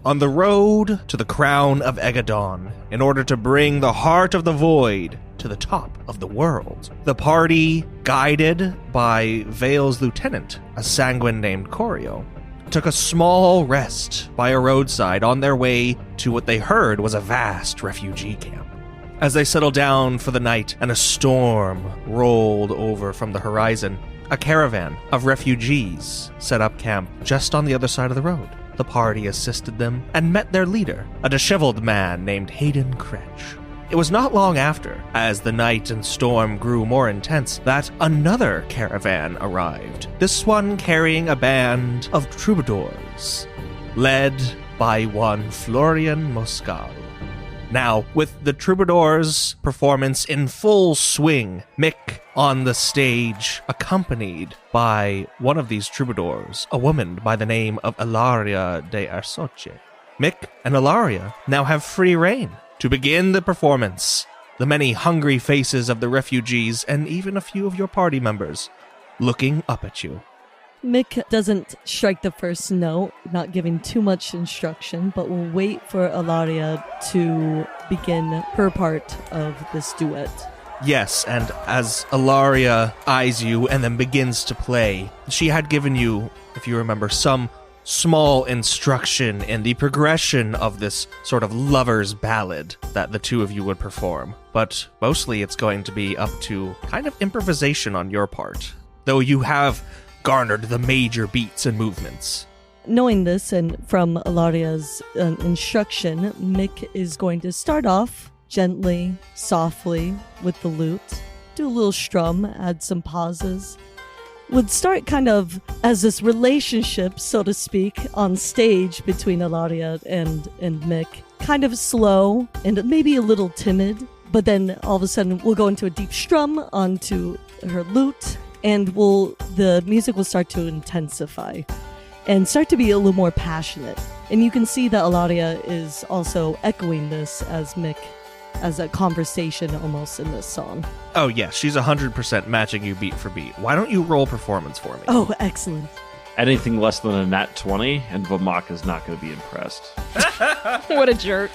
on the road to the crown of Aegedon in order to bring the heart of the void to the top of the world. The party, guided by Vale's lieutenant, a sanguine named Corio, took a small rest by a roadside on their way to what they heard was a vast refugee camp. As they settled down for the night and a storm rolled over from the horizon, a caravan of refugees set up camp just on the other side of the road. The party assisted them and met their leader, a disheveled man named Hayden Kretsch. It was not long after, as the night and storm grew more intense, that another caravan arrived, this one carrying a band of troubadours, led by one Florian Moscal. Now, with the troubadours' performance in full swing, Mick on the stage, accompanied by one of these troubadours, a woman by the name of Ilaria de Arsoche. Mick and Ilaria now have free rein to begin the performance. The many hungry faces of the refugees and even a few of your party members looking up at you. Mick doesn't strike the first note, not giving too much instruction, but will wait for Ilaria to begin her part of this duet. Yes, and as Ilaria eyes you and then begins to play, she had given you, if you remember, some small instruction in the progression of this sort of lover's ballad that the two of you would perform. But mostly it's going to be up to kind of improvisation on your part, though you have garnered the major beats and movements. Knowing this, and from Ilaria's instruction, Mick is going to start off gently, softly, with the lute, do a little strum, add some pauses. Would start kind of as this relationship, so to speak, on stage between Ilaria and Mick. Kind of slow and maybe a little timid, but then all of a sudden we'll go into a deep strum onto her lute, and the music will start to intensify and start to be a little more passionate. And you can see that Ilaria is also echoing this as Mick, as a conversation almost in this song. Oh yeah, she's 100% matching you beat for beat. Why don't you roll performance for me? Oh, excellent. Anything less than a nat 20, and Vomak is not going to be impressed. What a jerk.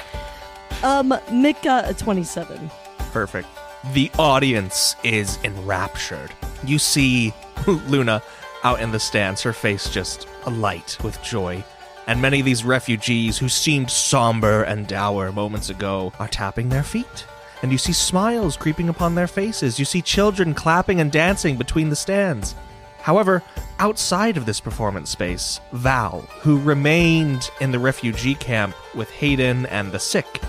Mick got a 27. Perfect. The audience is enraptured. You see Luna out in the stands, her face just alight with joy. And many of these refugees who seemed somber and dour moments ago are tapping their feet. And you see smiles creeping upon their faces. You see children clapping and dancing between the stands. However, outside of this performance space, Val, who remained in the refugee camp with Hayden and the sick,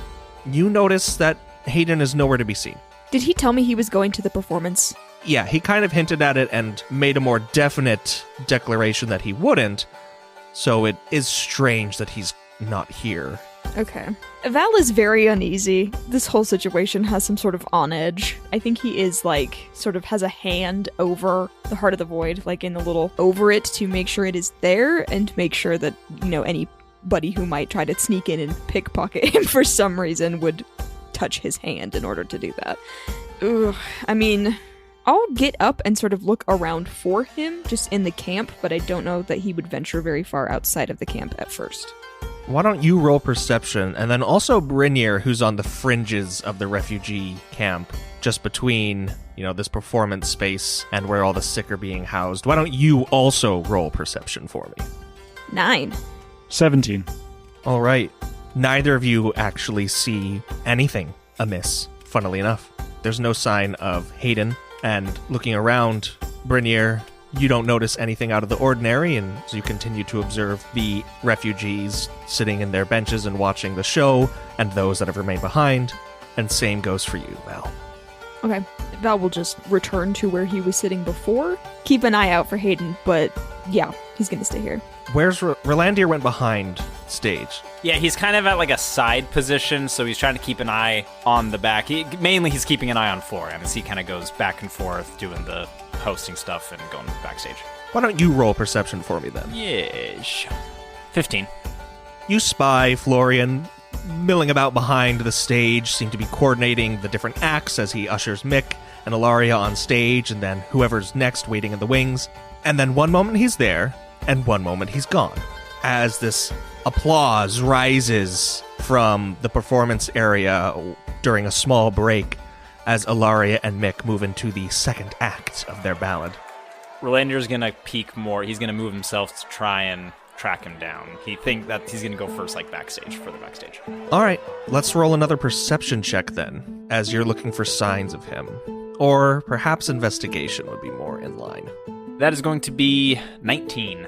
you notice that Hayden is nowhere to be seen. Did he tell me he was going to the performance? Yeah, he kind of hinted at it and made a more definite declaration that he wouldn't. So it is strange that he's not here. Okay. Val is very uneasy. This whole situation has some sort of on edge. I think he is sort of has a hand over the heart of the void, in the little over it to make sure it is there and to make sure that, anybody who might try to sneak in and pickpocket him for some reason would touch his hand in order to do that. Ugh. I mean, I'll get up and sort of look around for him just in the camp, but I don't know that he would venture very far outside of the camp at first. Why don't you roll perception, and then also Brynir, who's on the fringes of the refugee camp, just between, this performance space and where all the sick are being housed. Why don't you also roll perception for me? 9. 17. All right. Neither of you actually see anything amiss, funnily enough. There's no sign of Hayden, and looking around, Brynir, you don't notice anything out of the ordinary, and so you continue to observe the refugees sitting in their benches and watching the show, and those that have remained behind, and same goes for you, Val. Okay. Val will just return to where he was sitting before. Keep an eye out for Hayden, but yeah, he's gonna stay here. Where's Rolandir went behind stage? Yeah, he's kind of at a side position, so he's trying to keep an eye on the back. He's keeping an eye on Florian as he kind of goes back and forth doing the hosting stuff and going backstage. Why don't you roll perception for me then? Yes. 15. You spy Florian milling about behind the stage, seem to be coordinating the different acts as he ushers Mick and Ilaria on stage, and then whoever's next waiting in the wings. And then one moment he's there, and one moment he's gone. As this applause rises from the performance area during a small break as Ilaria and Mick move into the second act of their ballad. Rolandir's gonna peek more. He's gonna move himself to try and track him down. He think that he's gonna go first, like backstage, further backstage. All right, let's roll another perception check then, as you're looking for signs of him. Or perhaps investigation would be more in line. That is going to be 19.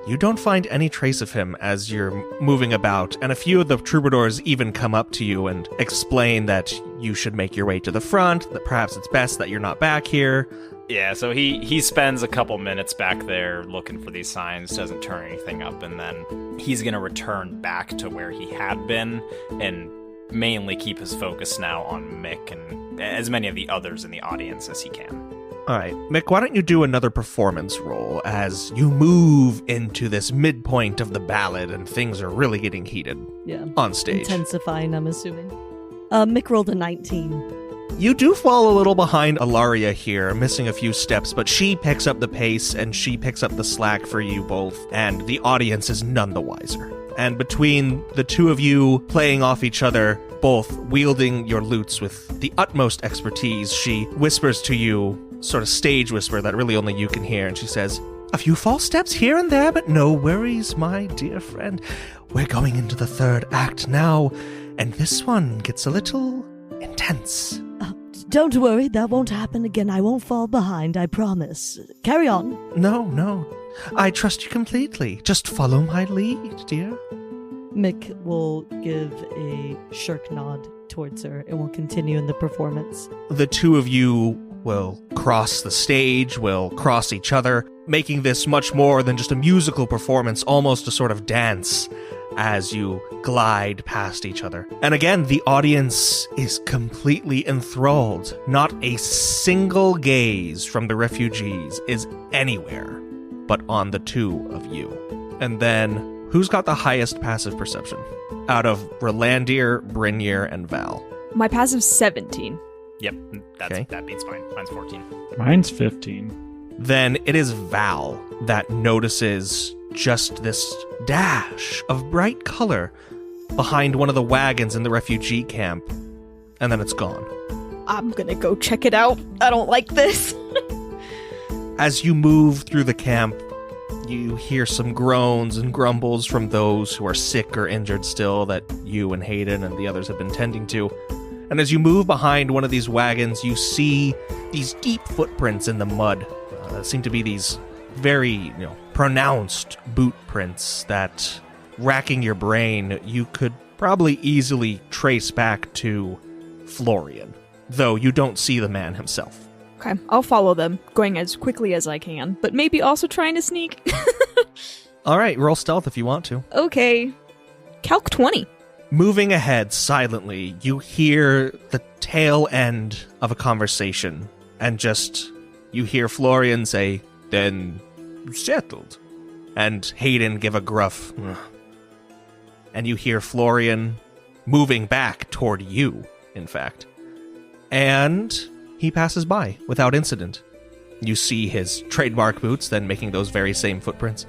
You don't find any trace of him as you're moving about, and a few of the troubadours even come up to you and explain that you should make your way to the front, that perhaps it's best that you're not back here. Yeah, so he spends a couple minutes back there looking for these signs, doesn't turn anything up, and then he's going to return back to where he had been and mainly keep his focus now on Mick and as many of the others in the audience as he can. All right, Mick, why don't you do another performance roll as you move into this midpoint of the ballad and things are really getting heated on stage. Intensifying, I'm assuming. Mick rolled a 19. You do fall a little behind Ilaria here, missing a few steps, but she picks up the pace and she picks up the slack for you both, and the audience is none the wiser. And between the two of you playing off each other, both wielding your lutes with the utmost expertise, she whispers to you, sort of stage whisper that really only you can hear, and she says, "A few false steps here and there, but no worries, my dear friend. We're going into the third act now, and this one gets a little intense." Don't worry, that won't happen again. I won't fall behind, I promise. Carry on. No. I trust you completely. Just follow my lead, dear. Mick will give a shirk nod towards her and will continue in the performance. The two of you will cross the stage, will cross each other, making this much more than just a musical performance, almost a sort of dance as you glide past each other. And again, the audience is completely enthralled. Not a single gaze from the refugees is anywhere but on the two of you. And then, who's got the highest passive perception? Out of Rolandir, Brynir, and Val. My passive's 17. Yep, Okay. That beats mine. Mine's 14. Mine's 15. Then it is Val that notices just this dash of bright color behind one of the wagons in the refugee camp, and then it's gone. I'm gonna go check it out. I don't like this. As you move through the camp, you hear some groans and grumbles from those who are sick or injured still that you and Hayden and the others have been tending to. And as you move behind one of these wagons, you see these deep footprints in the mud. Seem to be these very, pronounced boot prints that, racking your brain, you could probably easily trace back to Florian, though you don't see the man himself. Okay, I'll follow them, going as quickly as I can, but maybe also trying to sneak. All right, roll stealth if you want to. Okay. Calc 20. Moving ahead silently, you hear the tail end of a conversation, and you hear Florian say, "Then settled," and Hayden give a gruff, "Ugh." And you hear Florian moving back toward you, in fact. And he passes by without incident. You see his trademark boots then making those very same footprints.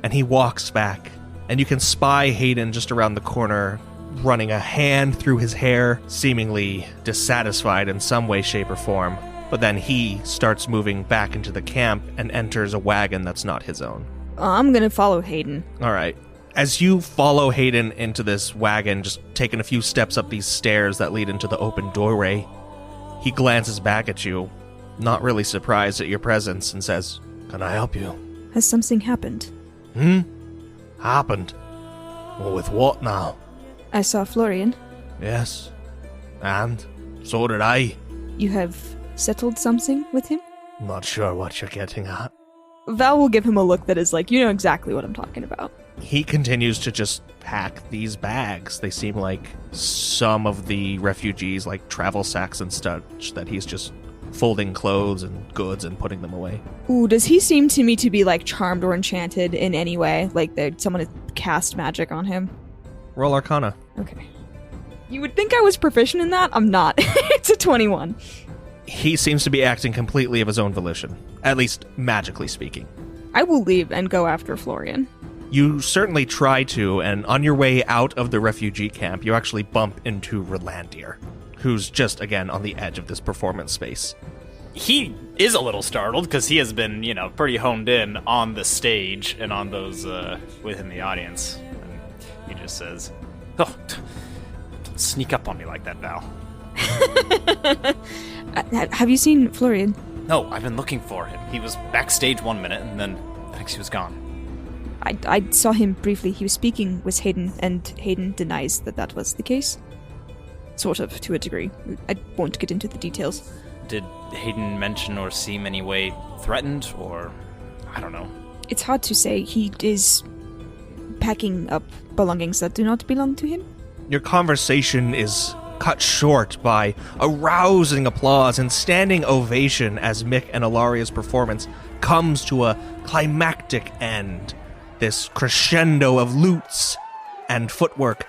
And he walks back, and you can spy Hayden just around the corner, running a hand through his hair, seemingly dissatisfied in some way, shape, or form. But then he starts moving back into the camp and enters a wagon that's not his own. I'm gonna follow Hayden. All right. As you follow Hayden into this wagon, just taking a few steps up these stairs that lead into the open doorway, he glances back at you, not really surprised at your presence, and says, "Can I help you?" Has something happened? Happened? Well, with what now? I saw Florian. Yes. And? So did I. You have settled something with him? Not sure what you're getting at. Val will give him a look that is like, you know exactly what I'm talking about. He continues to just pack these bags. They seem like some of the refugees, like travel sacks and such, that he's just folding clothes and goods and putting them away. Ooh, does he seem to me to be like charmed or enchanted in any way? Like that someone has cast magic on him? Roll Arcana. Okay. You would think I was proficient in that? I'm not. It's a 21. He seems to be acting completely of his own volition, at least magically speaking. I will leave and go after Florian. You certainly try to, and on your way out of the refugee camp, you actually bump into Rolandir, who's just, again, on the edge of this performance space. He is a little startled because he has been, pretty honed in on the stage and on those within the audience. And he just says, "Oh, don't sneak up on me like that, Val." Have you seen Florian? No, I've been looking for him. He was backstage 1 minute, and then the next he was gone. I saw him briefly. He was speaking with Hayden, and Hayden denies that was the case. Sort of, to a degree. I won't get into the details. Did Hayden mention or seem any way threatened, or I don't know? It's hard to say. He is packing up belongings that do not belong to him. Your conversation is cut short by a rousing applause and standing ovation as Mick and Ilaria's performance comes to a climactic end. This crescendo of lutes and footwork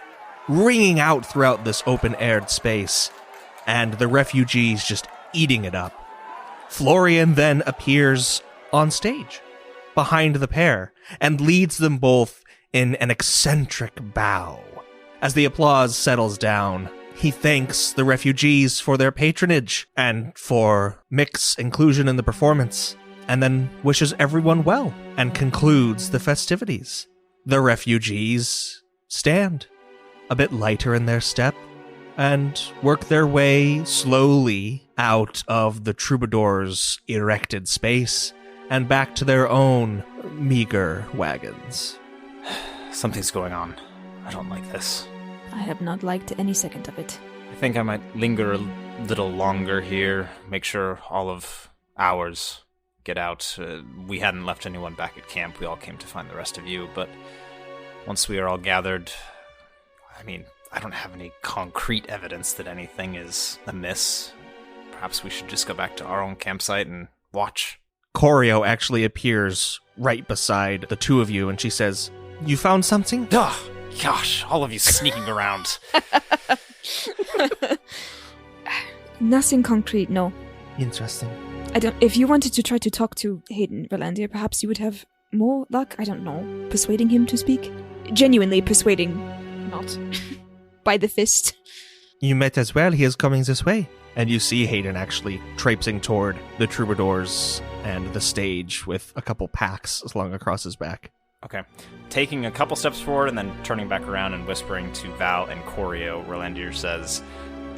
ringing out throughout this open-aired space, and the refugees just eating it up. Florian then appears on stage, behind the pair, and leads them both in an eccentric bow. As the applause settles down, he thanks the refugees for their patronage and for Mick's inclusion in the performance, and then wishes everyone well and concludes the festivities. The refugees stand, a bit lighter in their step, and work their way slowly out of the troubadour's erected space and back to their own meager wagons. Something's going on. I don't like this. I have not liked any second of it. I think I might linger a little longer here, make sure all of ours get out. We hadn't left anyone back at camp. We all came to find the rest of you, but once we are all gathered, I don't have any concrete evidence that anything is amiss. Perhaps we should just go back to our own campsite and watch. Choreo actually appears right beside the two of you, and she says, "You found something?" Ugh, gosh, all of you sneaking around. Nothing concrete, no. Interesting. If you wanted to try to talk to Hayden Rolandir, perhaps you would have more luck, I don't know, persuading him to speak? Genuinely persuading, not by the fist. You might as well. He is coming this way. And you see Hayden actually traipsing toward the troubadours and the stage with a couple packs slung across his back. Okay. Taking a couple steps forward and then turning back around and whispering to Val and Choreo, Rolandir says,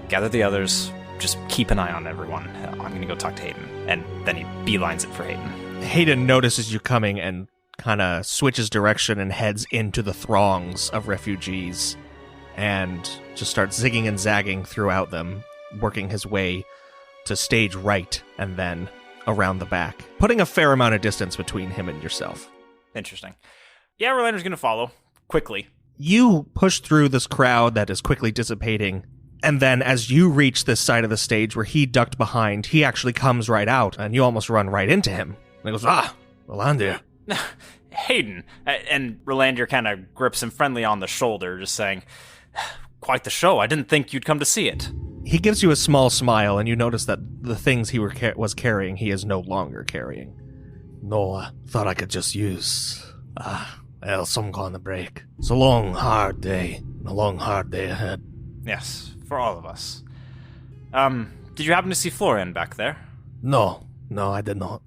"Gather the others. Just keep an eye on everyone. I'm going to go talk to Hayden." And then he beelines it for Hayden. Hayden notices you coming and kind of switches direction and heads into the throngs of refugees and just starts zigging and zagging throughout them, working his way to stage right and then around the back, putting a fair amount of distance between him and yourself. Interesting. Yeah, Rolandir's going to follow quickly. You push through this crowd that is quickly dissipating, and then as you reach this side of the stage where he ducked behind, he actually comes right out, and you almost run right into him. And he goes, Rolandir. Hayden. And Rolandir kind of grips him friendly on the shoulder, just saying, "Quite the show. I didn't think you'd come to see it." He gives you a small smile, and you notice that the things he was carrying, he is no longer carrying. No, I thought I could just use, some kind of break. It's a long, hard day. A long, hard day ahead. Yes, for all of us. Did you happen to see Florian back there? No, I did not.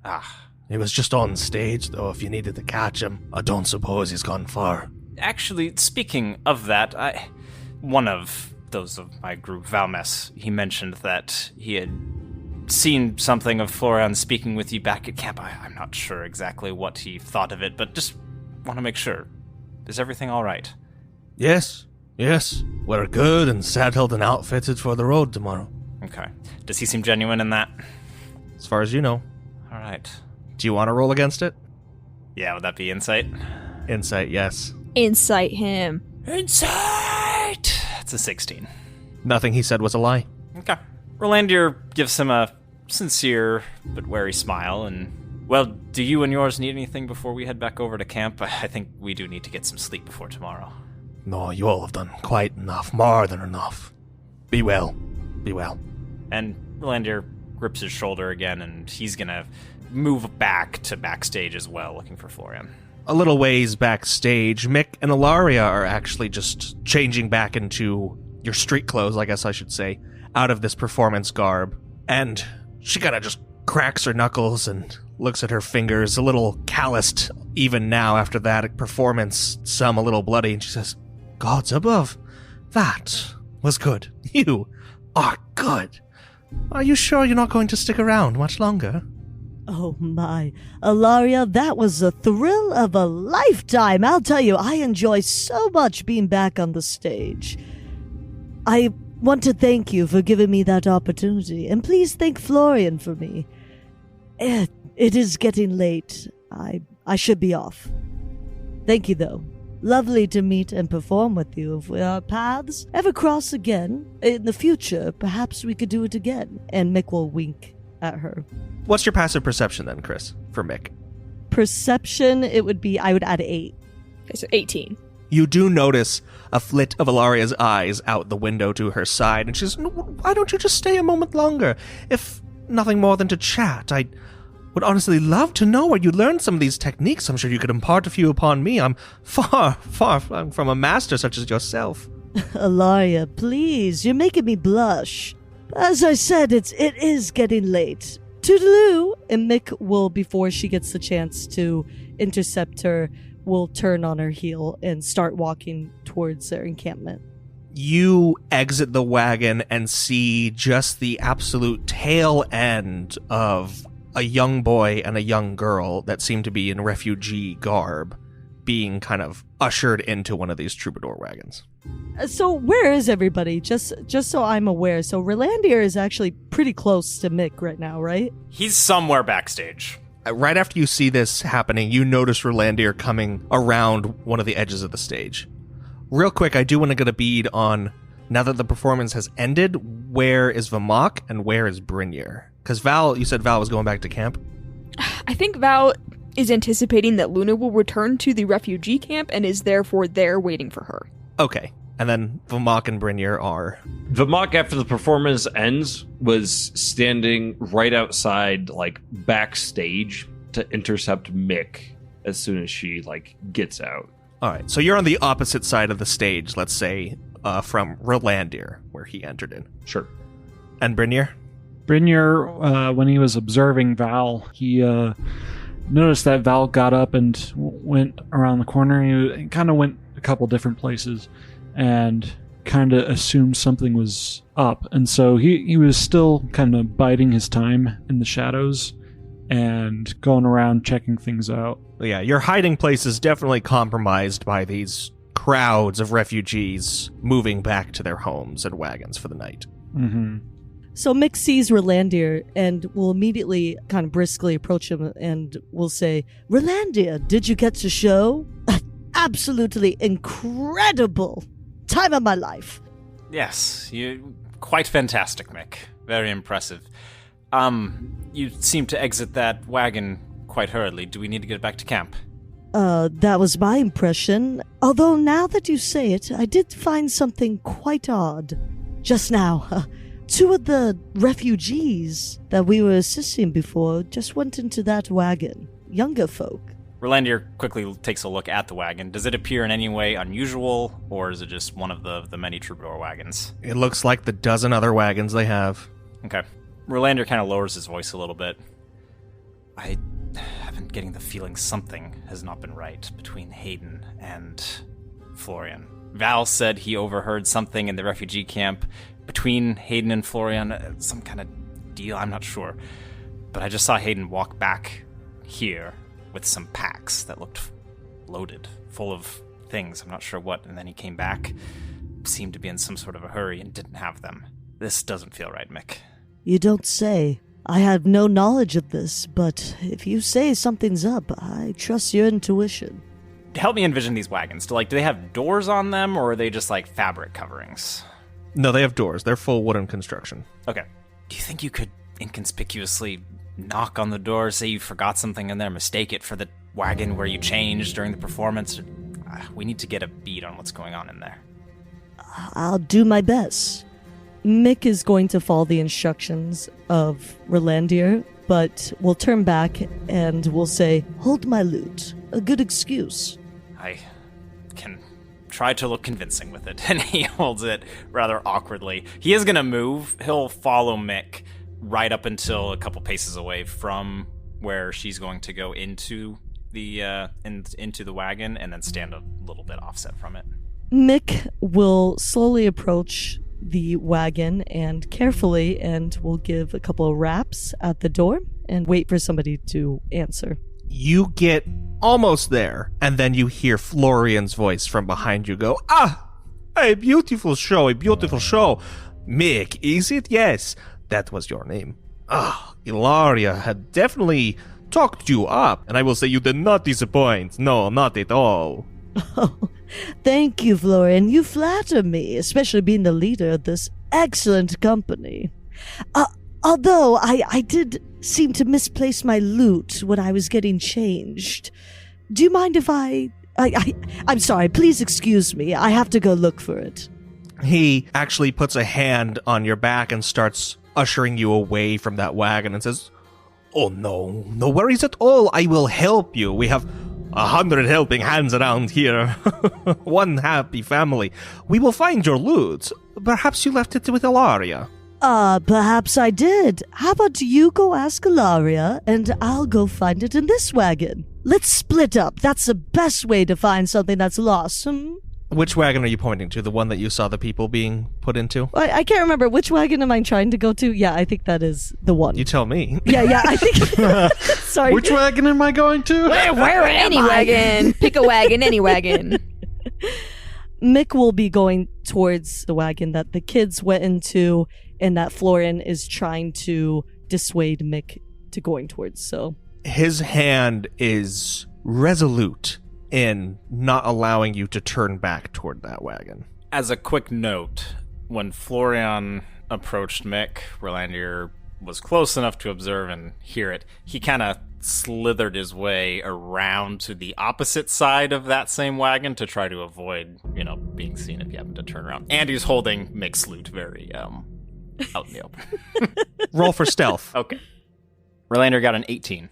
He was just on stage, though. If you needed to catch him, I don't suppose he's gone far. Actually, speaking of that, one of those of my group, Valmes, he mentioned that he had seen something of Florian speaking with you back at camp. I'm not sure exactly what he thought of it, but just want to make sure. Is everything all right? Yes. We're good and settled and outfitted for the road tomorrow. Okay. Does he seem genuine in that? As far as you know. All right. Do you want to roll against it? Yeah, would that be insight? Insight, yes. Insight him. Insight! That's a 16. Nothing he said was a lie. Okay. Rolandir gives him a sincere but wary smile and, well, do you and yours need anything before we head back over to camp? I think we do need to get some sleep before tomorrow. No, you all have done quite enough, more than enough. Be well. And Rolandir grips his shoulder again, and he's gonna move back to backstage as well, looking for Florian. A little ways backstage, Mick and Ilaria are actually just changing back into your street clothes, I guess I should say, out of this performance garb. And she kind of just cracks her knuckles and looks at her fingers, a little calloused even now after that performance, some a little bloody, and she says, "Gods above, that was good. You are good. Are you sure you're not going to stick around much longer?" Oh my, Ilaria, that was a thrill of a lifetime. I'll tell you, I enjoy so much being back on the stage. I want to thank you for giving me that opportunity, and please thank Florian for me. It is getting late. I should be off. Thank you, though. Lovely to meet and perform with you. If our paths ever cross again in the future, perhaps we could do it again. And Mick will wink at her. What's your passive perception then, Chris, for Mick? Perception, it would be, I would add 8. Okay, so 18. You do notice a flit of Ilaria's eyes out the window to her side, and she says, "Why don't you just stay a moment longer? If nothing more than to chat, I would honestly love to know where you learned some of these techniques. I'm sure you could impart a few upon me. I'm far, far from a master such as yourself." Ilaria, please, you're making me blush. As I said, it is getting late. Toodaloo! And Mick will, before she gets the chance to intercept her, will turn on her heel and start walking towards their encampment. You exit the wagon and see just the absolute tail end of a young boy and a young girl that seem to be in refugee garb being kind of ushered into one of these troubadour wagons. So where is everybody? Just so I'm aware. So Rolandier is actually pretty close to Mick right now, right? He's somewhere backstage. Right after you see this happening, you notice Rolandier coming around one of the edges of the stage. Real quick, I do want to get a bead on, now that the performance has ended, where is Vamok and where is Brynjar? Because Val, you said Val was going back to camp? I think Val is anticipating that Luna will return to the refugee camp and is therefore there waiting for her. Okay. And then Vamok and Brynjar are... Vamok, after the performance ends, was standing right outside, like, backstage to intercept Mick as soon as she, like, gets out. All right, so you're on the opposite side of the stage, let's say, from Rolandier, where he entered in. Sure. And Brynjar? Brynjar, when he was observing Val, he noticed that Val got up and went around the corner. He kind of went a couple different places and kind of assumed something was up. And so he was still kind of biding his time in the shadows and going around checking things out. Yeah, your hiding place is definitely compromised by these crowds of refugees moving back to their homes and wagons for the night. Mm-hmm. So Mick sees Rolandier and will immediately kind of briskly approach him and will say, "Rolandier, did you get to show? Absolutely incredible time of my life." Yes, you quite fantastic, Mick. Very impressive. You seem to exit that wagon quite hurriedly. Do we need to get back to camp? That was my impression. Although now that you say it, I did find something quite odd. Just now, 2 of the refugees that we were assisting before just went into that wagon. Younger folk. Rolandier quickly takes a look at the wagon. Does it appear in any way unusual, or is it just one of the many troubadour wagons? It looks like the dozen other wagons they have. Okay. Rolandier kind of lowers his voice a little bit. I have been getting the feeling something has not been right between Hayden and Florian. Val said he overheard something in the refugee camp between Hayden and Florian, some kind of deal, I'm not sure. But I just saw Hayden walk back here with some packs that looked loaded, full of things, I'm not sure what, and then he came back, seemed to be in some sort of a hurry and didn't have them. This doesn't feel right, Mick. You don't say. I have no knowledge of this, but if you say something's up, I trust your intuition. Help me envision these wagons. Do they have doors on them, or are they just like fabric coverings? No, they have doors. They're full wooden construction. Okay. Do you think you could inconspicuously knock on the door, say you forgot something in there, mistake it for the wagon where you changed during the performance? We need to get a beat on what's going on in there. I'll do my best. Mick is going to follow the instructions of Rolandir, but will turn back and will say, "Hold my lute." A good excuse. I can try to look convincing with it. And he holds it rather awkwardly. He is going to move. He'll follow Mick right up until a couple paces away from where she's going to go into the into the wagon, and then stand a little bit offset from it. Mick will slowly approach the wagon and carefully, and will give a couple of raps at the door and wait for somebody to answer. You get almost there, and then you hear Florian's voice from behind you go, "Ah, a beautiful show, a beautiful show. Mick, is it? Yes, that was your name. Ah, Ilaria had definitely talked you up, and I will say you did not disappoint. No, not at all." Oh, thank you, Florian. You flatter me, especially being the leader of this excellent company. Although I did seem to misplace my lute when I was getting changed. Do you mind if I'm sorry, please excuse me. I have to go look for it. He actually puts a hand on your back and starts ushering you away from that wagon and says, "Oh, no, no worries at all. I will help you. We have 100 helping hands around here. One happy family. We will find your lute. Perhaps you left it with Ilaria." Perhaps I did. How about you go ask Ilaria, and I'll go find it in this wagon. Let's split up. That's the best way to find something that's lost. Which wagon are you pointing to? The one that you saw the people being put into? I can't remember. Which wagon am I trying to go to? Yeah, I think that is the one. You tell me. Yeah, I think... Sorry. Which wagon am I going to? Where any wagon. Pick a wagon, any wagon. Mick will be going towards the wagon that the kids went into, and that Florian is trying to dissuade Mick to going towards, so... His hand is resolute in not allowing you to turn back toward that wagon. As a quick note, when Florian approached Mick, Rolandir was close enough to observe and hear it. He kind of slithered his way around to the opposite side of that same wagon to try to avoid, being seen if he happened to turn around. And he's holding Mick's lute very, out in the open. Roll for stealth. Okay. Rolandir got an 18.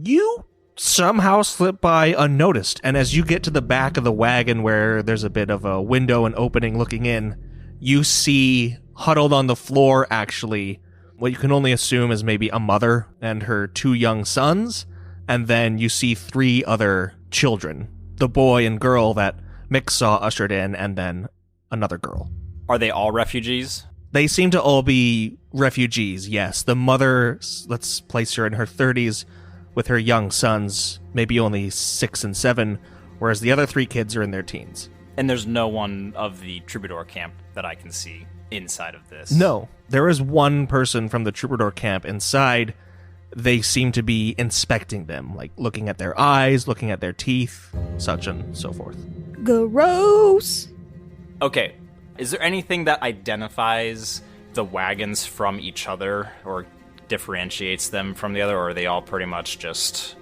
You somehow slip by unnoticed, and as you get to the back of the wagon where there's a bit of a window and opening looking in, you see huddled on the floor, actually, what you can only assume is maybe a mother and her 2 young sons, and then you see 3 other children, the boy and girl that Mick saw ushered in, and then another girl. Are they all refugees? They seem to all be refugees, yes. The mother, let's place her in her 30s, with her young sons, maybe only 6 and 7, whereas the other 3 kids are in their teens. And there's no one of the troubadour camp that I can see inside of this? No. There is one person from the troubadour camp inside. They seem to be inspecting them, like looking at their eyes, looking at their teeth, such and so forth. Gross! Okay. Is there anything that identifies the wagons from each other, or differentiates them from the other, or are they all pretty much just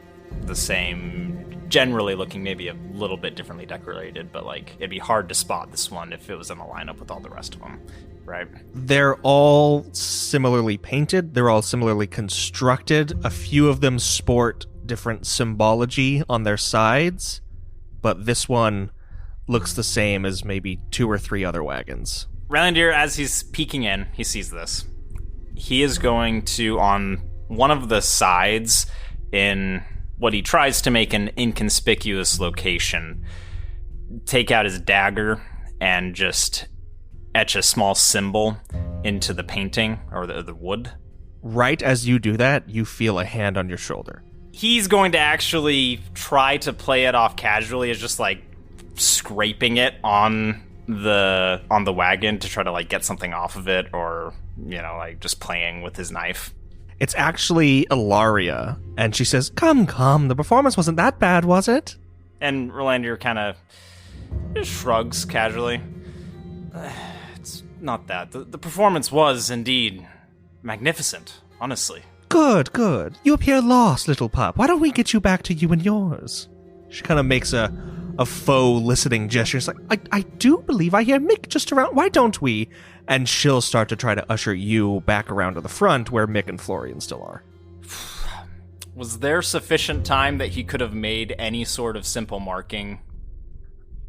the same, generally looking maybe a little bit differently decorated, but it'd be hard to spot this one if it was in a lineup with all the rest of them, right? They're all similarly painted, they're all similarly constructed. A few of them sport different symbology on their sides, but this one looks the same as maybe 2 or 3 other wagons. Rolandir, as he's peeking in, he sees this. He is going to, on one of the sides, in what he tries to make an inconspicuous location, take out his dagger and just etch a small symbol into the painting, or the wood. Right as you do that, you feel a hand on your shoulder. He's going to actually try to play it off casually as just scraping it on the wagon to try to get something off of it, or just playing with his knife. It's actually Ilaria, and she says, come, the performance wasn't that bad, was it? And Rolandir kind of just shrugs casually. It's not that. The performance was indeed magnificent, honestly. Good. You appear lost, little pup. Why don't we get you back to you and yours? She kind of makes a a faux listening gesture. It's like, I do believe I hear Mick just around. Why don't we? And she'll start to try to usher you back around to the front where Mick and Florian still are. Was there sufficient time that he could have made any sort of simple marking?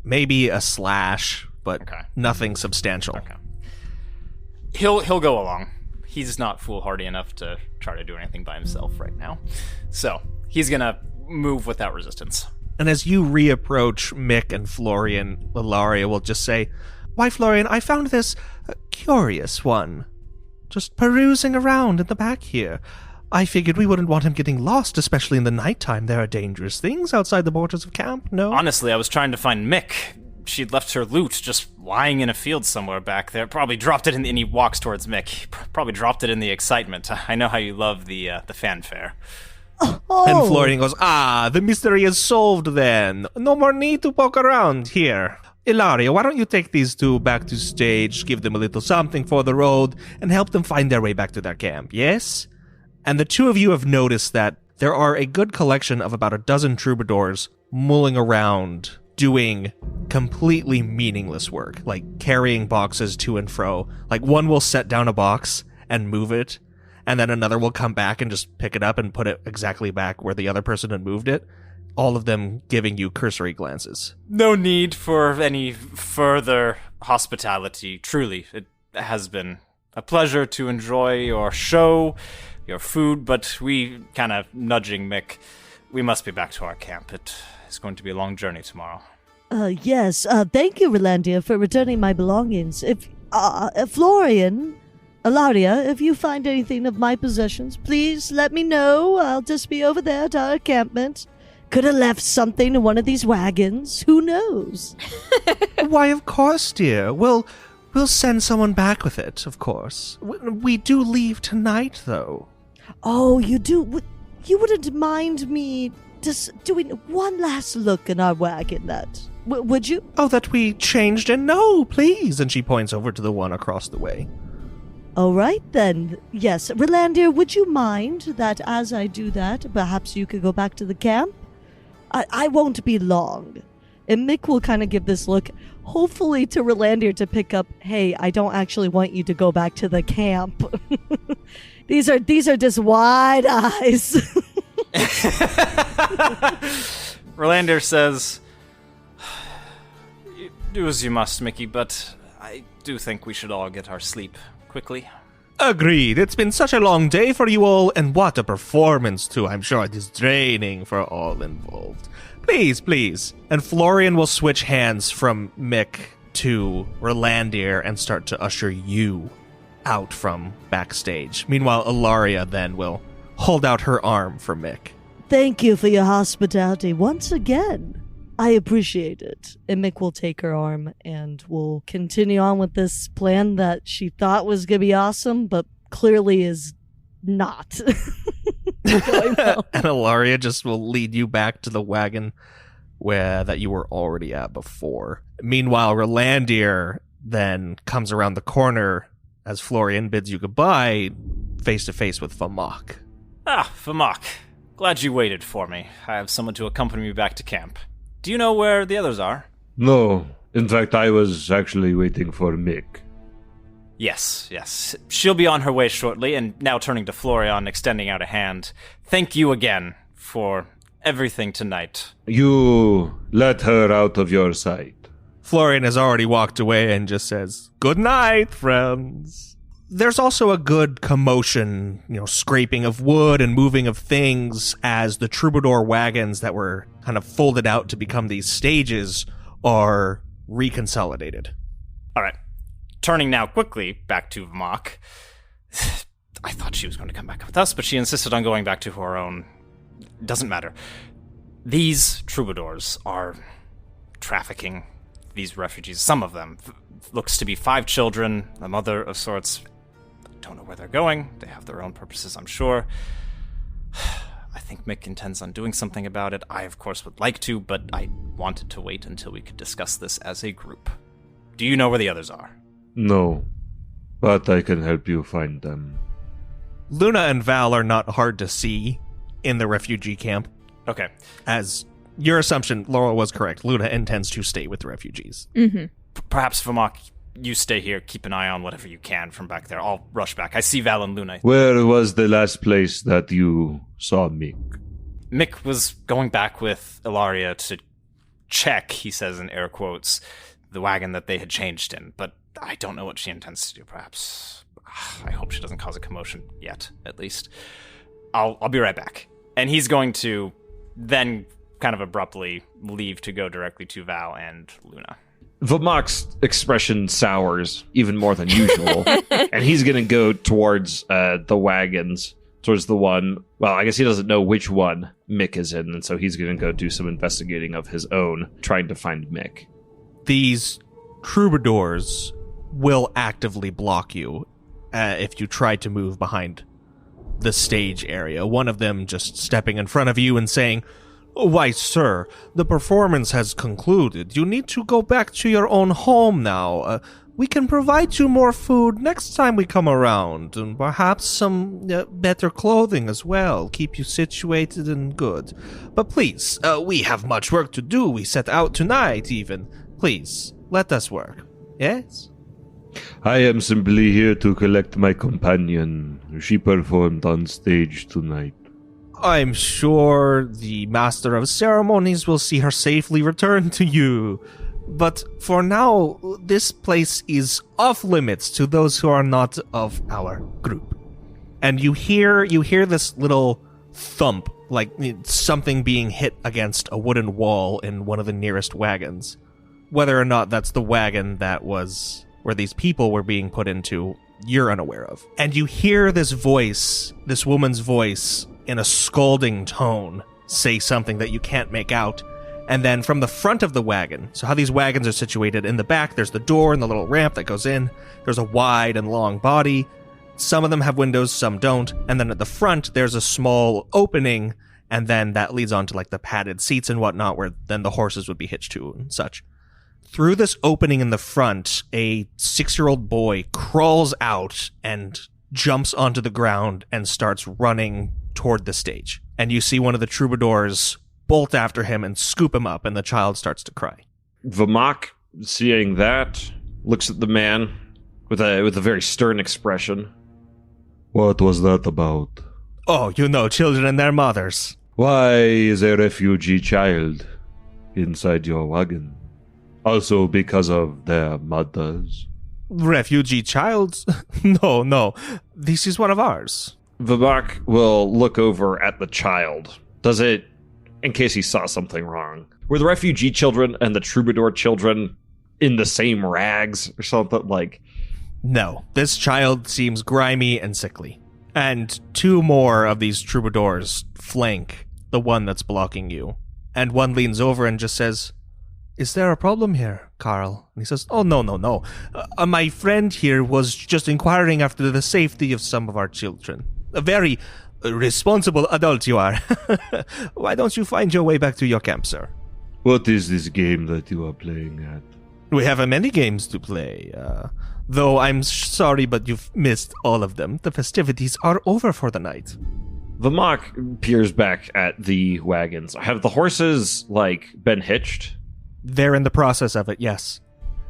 Maybe a slash, but Okay. nothing substantial. Okay. He'll go along. He's not foolhardy enough to try to do anything by himself right now. So, he's gonna move without resistance. And as you reapproach Mick and Florian, Ilaria will just say, "Why, Florian, I found this curious one. Just perusing around in the back here. I figured we wouldn't want him getting lost, especially in the nighttime. There are dangerous things outside the borders of camp, no?" Honestly, I was trying to find Mick. She'd left her loot just lying in a field somewhere back there. Probably dropped it in and he walks towards Mick. Probably dropped it in the excitement. I know how you love the fanfare. Oh, And Florian goes, "The mystery is solved then. No more need to poke around here. Ilaria, why don't you take these two back to stage, give them a little something for the road, and help them find their way back to their camp, yes?" And the two of you have noticed that there are a good collection of about a dozen troubadours mulling around, doing completely meaningless work, like carrying boxes to and fro. Like one will set down a box and move it, and then another will come back and just pick it up and put it exactly back where the other person had moved it. All of them giving you cursory glances. No need for any further hospitality. Truly, it has been a pleasure to enjoy your show, your food, but we kind of nudging Mick. We must be back to our camp. It is going to be a long journey tomorrow. Yes. Thank you, Rolandia, for returning my belongings. If Florian, Ilaria, if you find anything of my possessions, please let me know. I'll just be over there at our encampment. Could have left something in one of these wagons. Who knows? Why, of course, dear. We'll send someone back with it, of course. We do leave tonight, though. Oh, you do? You wouldn't mind me just doing one last look in our wagon, would you? Oh, that we changed in? No, please. And she points over to the one across the way. All right, then. Yes, Rolandia, would you mind that as I do that, perhaps you could go back to the camp? I won't be long. And Mick will kind of give this look, hopefully to Rolandia to pick up, hey, I don't actually want you to go back to the camp. These are just wide eyes. Rolandir says, "Do as you must, Mickey, but I do think we should all get our sleep quickly." Agreed. It's been such a long day for you all, and what a performance, too. I'm sure it is draining for all involved. Please, please. And Florian will switch hands from Mick to Rolandir and start to usher you out from backstage. Meanwhile, Ilaria then will hold out her arm for Mick. Thank you for your hospitality once again. I appreciate it. And Mick will take her arm and will continue on with this plan that she thought was going to be awesome, but clearly is not. Going well. And Ilaria just will lead you back to the wagon that you were already at before. Meanwhile, Rolandir then comes around the corner as Florian bids you goodbye, face to face with Famak. Famak. Glad you waited for me. I have someone to accompany me back to camp. Do you know where the others are? No. In fact, I was actually waiting for Mick. Yes. She'll be on her way shortly, and now turning to Florian, extending out a hand. Thank you again for everything tonight. You let her out of your sight. Florian has already walked away and just says, "Good night, friends." There's also a good commotion, scraping of wood and moving of things as the troubadour wagons that were kind of folded out to become these stages are reconsolidated. All right. Turning now quickly back to Vamok. I thought she was going to come back with us, but she insisted on going back to her own. Doesn't matter. These troubadours are trafficking these refugees. Some of them. Looks to be 5 children, a mother of sorts. Don't know where they're going. They have their own purposes, I'm sure. I think Mick intends on doing something about it. I, of course, would like to, but I wanted to wait until we could discuss this as a group. Do you know where the others are? No, but I can help you find them. Luna and Val are not hard to see in the refugee camp. Okay. As your assumption, Laurel, was correct. Luna intends to stay with the refugees. Mm-hmm. Perhaps, Vamak, you stay here, keep an eye on whatever you can from back there. I'll rush back. I see Val and Luna. Where was the last place that you saw Mick? Mick was going back with Ilaria to check, he says in air quotes, the wagon that they had changed in, but I don't know what she intends to do. Perhaps I hope she doesn't cause a commotion yet, at least. I'll be right back. And he's going to then kind of abruptly leave to go directly to Val and Luna. Vamak's expression sours even more than usual, and he's going to go towards the wagons, towards the one, well, I guess he doesn't know which one Mick is in, and so he's going to go do some investigating of his own, trying to find Mick. These troubadours will actively block you if you try to move behind the stage area. One of them just stepping in front of you and saying, "Why, sir, the performance has concluded. You need to go back to your own home now. We can provide you more food next time we come around, and perhaps some better clothing as well. Keep you situated and good. But please, we have much work to do. We set out tonight, even. Please, let us work. Yes?" I am simply here to collect my companion. She performed on stage tonight. "I'm sure the Master of Ceremonies will see her safely return to you. But for now, this place is off limits to those who are not of our group." And you hear this little thump, like something being hit against a wooden wall in one of the nearest wagons. Whether or not that's the wagon that was where these people were being put into, you're unaware of. And you hear this voice, this woman's voice, in a scolding tone, say something that you can't make out. And then from the front of the wagon, so how these wagons are situated, in the back there's the door and the little ramp that goes in. There's a wide and long body. Some of them have windows, some don't. And then at the front there's a small opening, and then that leads on to like the padded seats and whatnot, where then the horses would be hitched to and such. Through this opening in the front, a 6-year-old boy crawls out and jumps onto the ground and starts running toward the stage. And you see one of the troubadours bolt after him and scoop him up, and the child starts to cry. Vamak, seeing that, looks at the man with a very stern expression. What was that about? "Oh, you know, children and their mothers." Why is a refugee child inside your wagon? Also because of their mothers? "Refugee child? No. This is one of ours." Vamak will look over at the child. Does it, in case he saw something wrong, were the refugee children and the troubadour children in the same rags or something? Like, No, this child seems grimy and sickly. And 2 more of these troubadours flank the one that's blocking you. And one leans over and just says, "Is there a problem here, Carl?" And he says, "Oh, no. My friend here was just inquiring after the safety of some of our children. A very responsible adult you are. Why don't you find your way back to your camp, sir?" What is this game that you are playing at? "We have many games to play, though I'm sorry, but you've missed all of them. The festivities are over for the night." Vamak peers back at the wagons. Have the horses, been hitched? They're in the process of it, yes.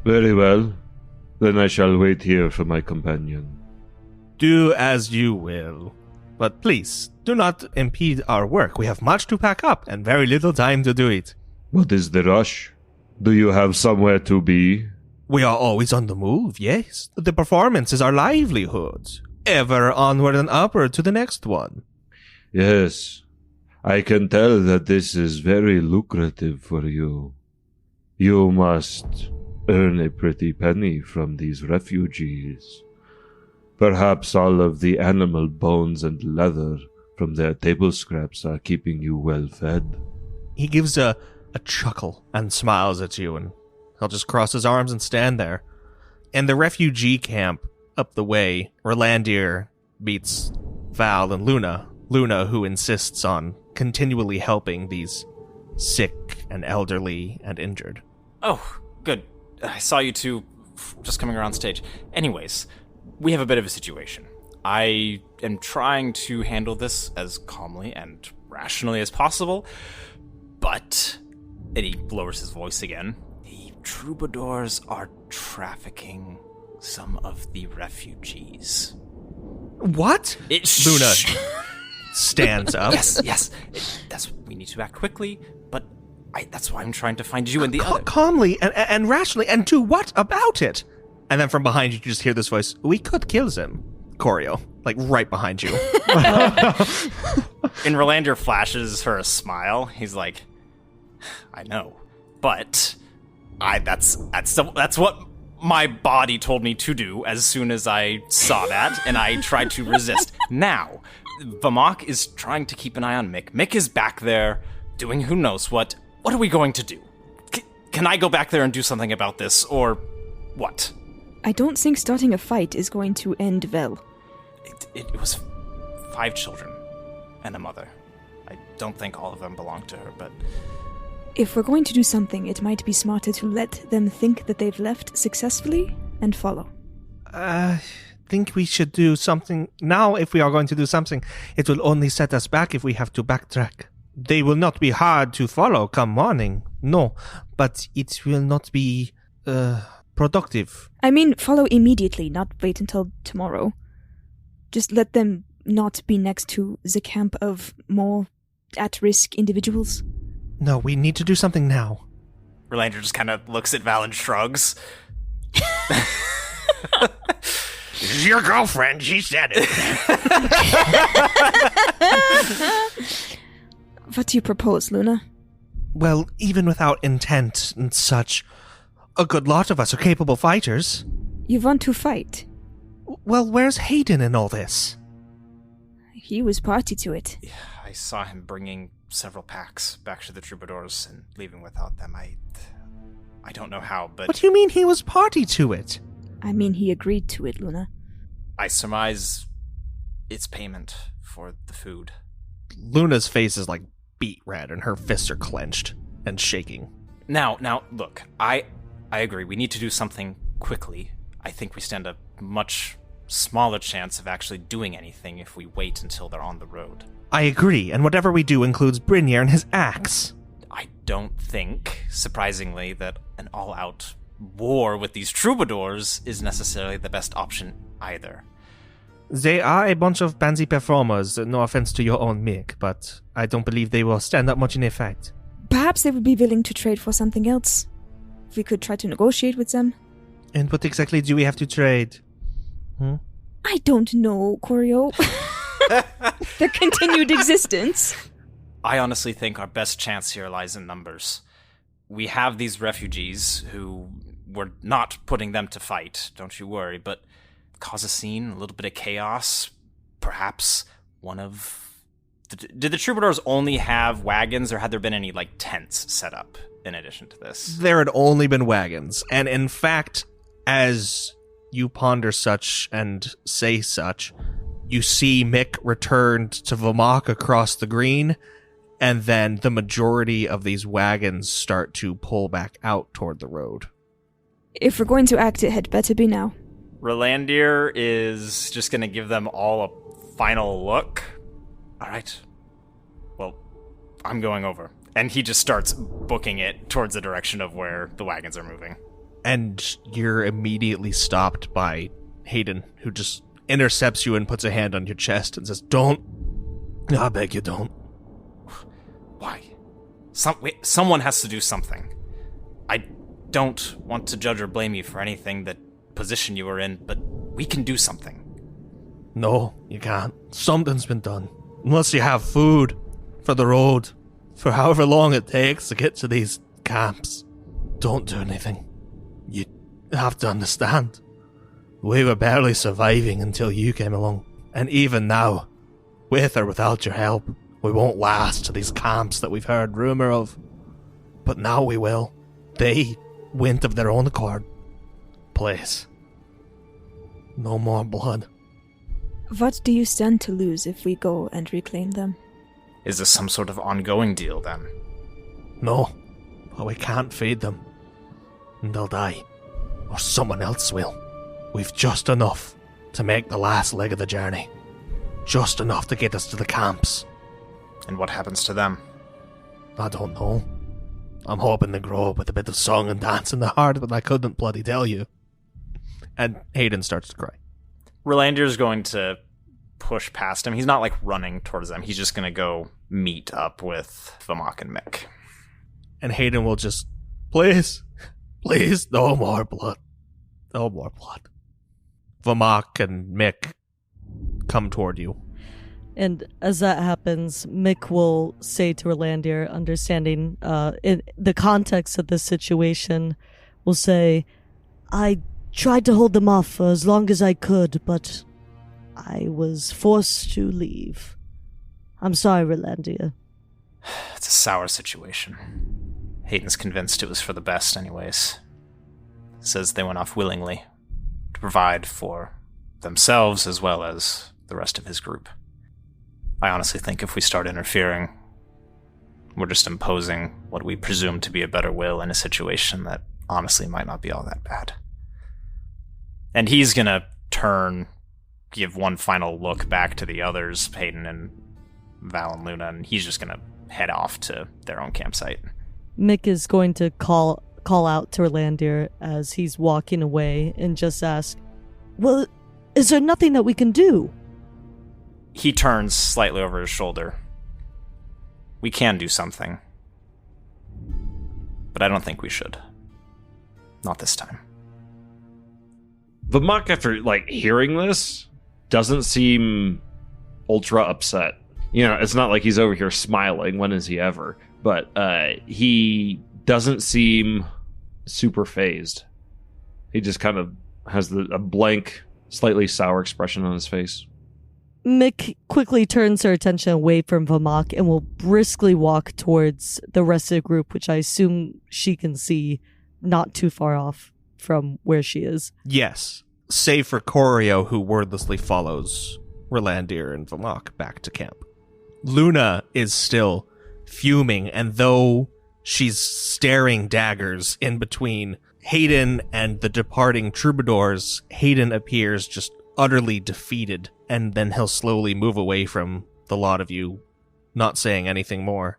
Very well. Then I shall wait here for my companion. "Do as you will. But please, do not impede our work. We have much to pack up and very little time to do it." What is the rush? Do you have somewhere to be? "We are always on the move, yes. The performance is our livelihood. Ever onward and upward to the next one." Yes. I can tell that this is very lucrative for you. You must earn a pretty penny from these refugees. Perhaps all of the animal bones and leather from their table scraps are keeping you well fed. He gives a chuckle and smiles at you, and he'll just cross his arms and stand there. In the refugee camp up the way, Rolandir meets Val and Luna. Luna, who insists on continually helping these sick and elderly and injured. "Oh, good. I saw you two just coming around stage. Anyways, we have a bit of a situation. I am trying to handle this as calmly and rationally as possible, but And he lowers his voice again. The troubadours are trafficking some of the refugees. What? Luna stands up. Yes. We need to act quickly, but that's why I'm trying to find you and the other. Calmly and rationally, and do what about it? And then from behind you just hear this voice, we could kill them. Choreo, like right behind you. And Rolandir flashes her a smile. He's like, I know, but that's what my body told me to do as soon as I saw that, and I tried to resist. Now, Vamok is trying to keep an eye on Mick. Mick is back there doing who knows what. What are we going to do? Can I go back there and do something about this, or what? I don't think starting a fight is going to end well. It was 5 children and a mother. I don't think all of them belong to her, but... If we're going to do something, it might be smarter to let them think that they've left successfully and follow. I think we should do something now. If we are going to do something, it will only set us back if we have to backtrack. They will not be hard to follow come morning, no, but it will not be productive. I mean, follow immediately, not wait until tomorrow. Just let them not be next to the camp of more at-risk individuals. No, we need to do something now. Rolandir just kind of looks at Val and shrugs. This is your girlfriend, she said it. What do you propose, Luna? Well, even without intent and such, a good lot of us are capable fighters. You want to fight? Well, where's Hayden in all this? He was party to it. Yeah, I saw him bringing several packs back to the troubadours and leaving without them. I don't know how, but... What do you mean he was party to it? I mean, he agreed to it, Luna. I surmise it's payment for the food. Luna's face is like beet red and her fists are clenched and shaking. Now, look, I agree. We need to do something quickly. I think we stand a much smaller chance of actually doing anything if we wait until they're on the road. I agree, and whatever we do includes Brynjar and his axe. I don't think, surprisingly, that an all-out war with these troubadours is necessarily the best option either. They are a bunch of pansy performers, no offense to your own Mick, but I don't believe they will stand up much in effect. Perhaps they would be willing to trade for something else. If we could try to negotiate with them. And what exactly do we have to trade? I don't know, Choreo. Their continued existence. I honestly think our best chance here lies in numbers. We have these refugees who we're not putting them to fight, don't you worry, but cause a scene, a little bit of chaos, perhaps one of... Did the troubadours only have wagons, or had there been any, tents set up in addition to this? There had only been wagons, and in fact, as you ponder such and say such, you see Mick returned to Vamok across the green, and then the majority of these wagons start to pull back out toward the road. If we're going to act, it had better be now. Rolandir is just going to give them all a final look. All right. Well, I'm going over. And he just starts booking it towards the direction of where the wagons are moving. And you're immediately stopped by Hayden, who just intercepts you and puts a hand on your chest and says, "Don't. I beg you, don't." Why? Someone has to do something. I don't want to judge or blame you for anything that position you were in, but we can do something. No, you can't. Something's been done. Unless you have food for the road, for however long it takes to get to these camps. Don't do anything. You have to understand. We were barely surviving until you came along. And even now, with or without your help, we won't last to these camps that we've heard rumor of. But now we will. They went of their own accord. Please. No more blood. What do you stand to lose if we go and reclaim them? Is this some sort of ongoing deal, then? No, but we can't feed them. And they'll die. Or someone else will. We've just enough to make the last leg of the journey. Just enough to get us to the camps. And what happens to them? I don't know. I'm hoping to grow up with a bit of song and dance in the heart, but I couldn't bloody tell you. And Hayden starts to cry. Rolandir's going to push past him. He's not like running towards them. He's just going to go meet up with Vamok and Mick. And Hayden will just, please, no more blood. No more blood. Vamok and Mick come toward you. And as that happens, Mick will say to Rolandir, understanding in the context of this situation, will say, I tried to hold them off for as long as I could, but I was forced to leave. I'm sorry, Rolandir. It's a sour situation. Hayden's convinced it was for the best anyways. Says they went off willingly to provide for themselves as well as the rest of his group. I honestly think if we start interfering, we're just imposing what we presume to be a better will in a situation that honestly might not be all that bad. And he's gonna turn, give one final look back to the others, Hayden and Val and Luna, and he's just gonna head off to their own campsite. Mick is going to call out to Rolandir as he's walking away and just ask, well, is there nothing that we can do? He turns slightly over his shoulder. We can do something. But I don't think we should. Not this time. Vamok, after hearing this, doesn't seem ultra upset. You know, it's not like he's over here smiling. When is he ever? But he doesn't seem super phased. He just kind of has a blank, slightly sour expression on his face. Mick quickly turns her attention away from Vamok and will briskly walk towards the rest of the group, which I assume she can see not too far off from where she is. Yes, save for Corio, who wordlessly follows Rolandir and Vamok back to camp. Luna is still fuming, and though she's staring daggers in between Hayden and the departing troubadours, Hayden appears just utterly defeated, and then he'll slowly move away from the lot of you, not saying anything more.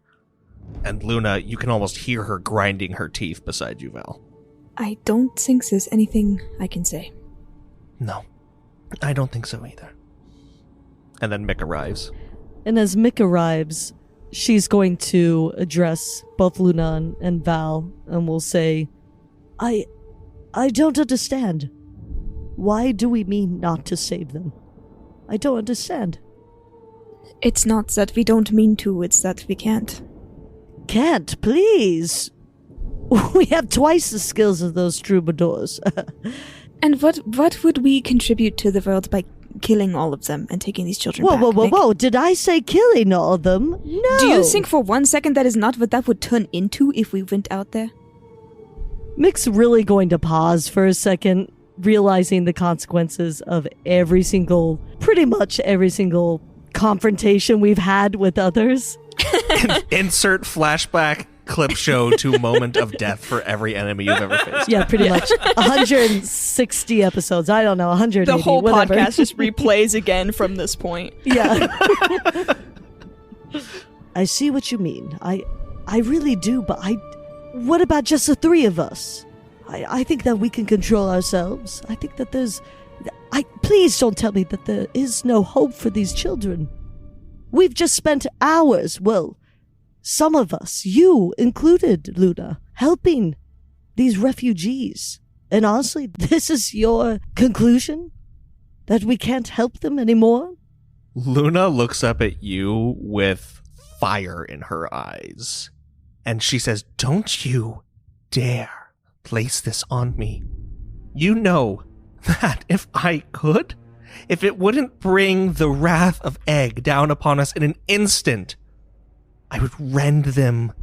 And Luna, you can almost hear her grinding her teeth beside you, Val. I don't think there's anything I can say. No, I don't think so either. And then Mick arrives. And as Mick arrives, she's going to address both Luna and Val and will say, I don't understand. Why do we mean not to save them? I don't understand. It's not that we don't mean to, it's that we can't. Can't, please. We have twice the skills of those troubadours. And what would we contribute to the world by killing all of them and taking these children back? Whoa. Did I say killing all of them? No. Do you think for 1 second that is not what that would turn into if we went out there? Mick's really going to pause for a second, realizing the consequences of pretty much every single confrontation we've had with others. Insert flashback clip show to moment of death for every enemy you've ever faced. Yeah, pretty much. 160 episodes. I don't know, 180. The whole whatever. podcast just replays again from this point. Yeah. I see what you mean. I really do, but what about just the three of us? I think that we can control ourselves. I think that please don't tell me that there is no hope for these children. We've just spent hours, well, some of us, you included, Luna, helping these refugees. And honestly, this is your conclusion? That we can't help them anymore? Luna looks up at you with fire in her eyes. And she says, don't you dare place this on me. You know that if I could, if it wouldn't bring the wrath of Egg down upon us in an instant, I would rend them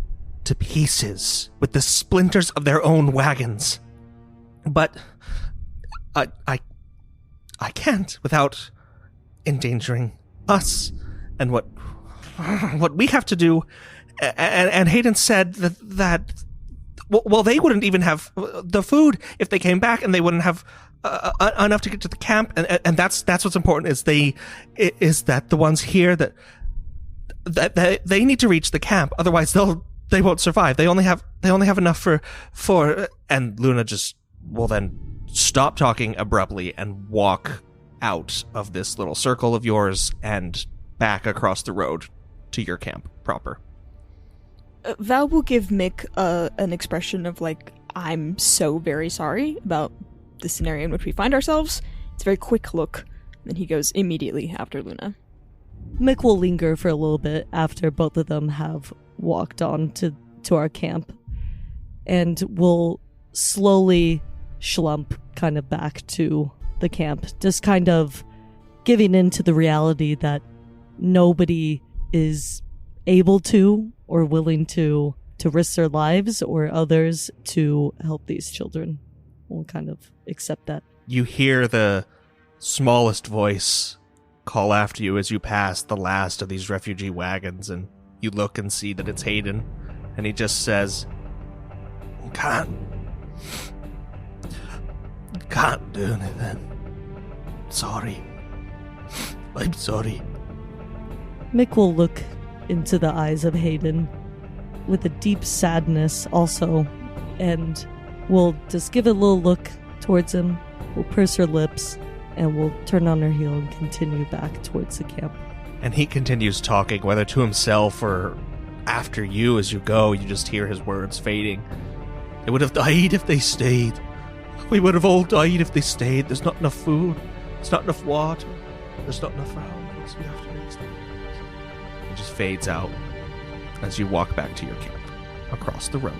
to pieces with the splinters of their own wagons. But I can't without endangering us and what we have to do. And Hayden said that they wouldn't even have the food if they came back, and they wouldn't have enough to get to the camp. And that's what's important is that the ones here that they need to reach the camp, otherwise they'll they won't survive. They only have enough for and Luna just will then stop talking abruptly and walk out of this little circle of yours and back across the road to your camp proper. Val will give Mick an expression of like, I'm so very sorry about the scenario in which we find ourselves. It's a very quick look, and then he goes immediately after Luna. Mick will linger for a little bit after both of them have walked on to our camp, and will slowly schlump kind of back to the camp, just kind of giving into the reality that nobody is able to or willing to risk their lives or others to help these children. We'll kind of accept that. You hear the smallest voice call after you as you pass the last of these refugee wagons, and you look and see that it's Hayden, and he just says, Can't do anything. Sorry. I'm sorry. Mick will look into the eyes of Hayden with a deep sadness also, and will just give a little look towards him, will purse her lips, and will turn on her heel and continue back towards the camp. And he continues talking, whether to himself or after you as you go. You just hear his words fading. They would have died if they stayed. We would have all died if they stayed. There's not enough food. There's not enough water. There's not enough rounds. We have to make stuff. It just fades out as you walk back to your camp across the road.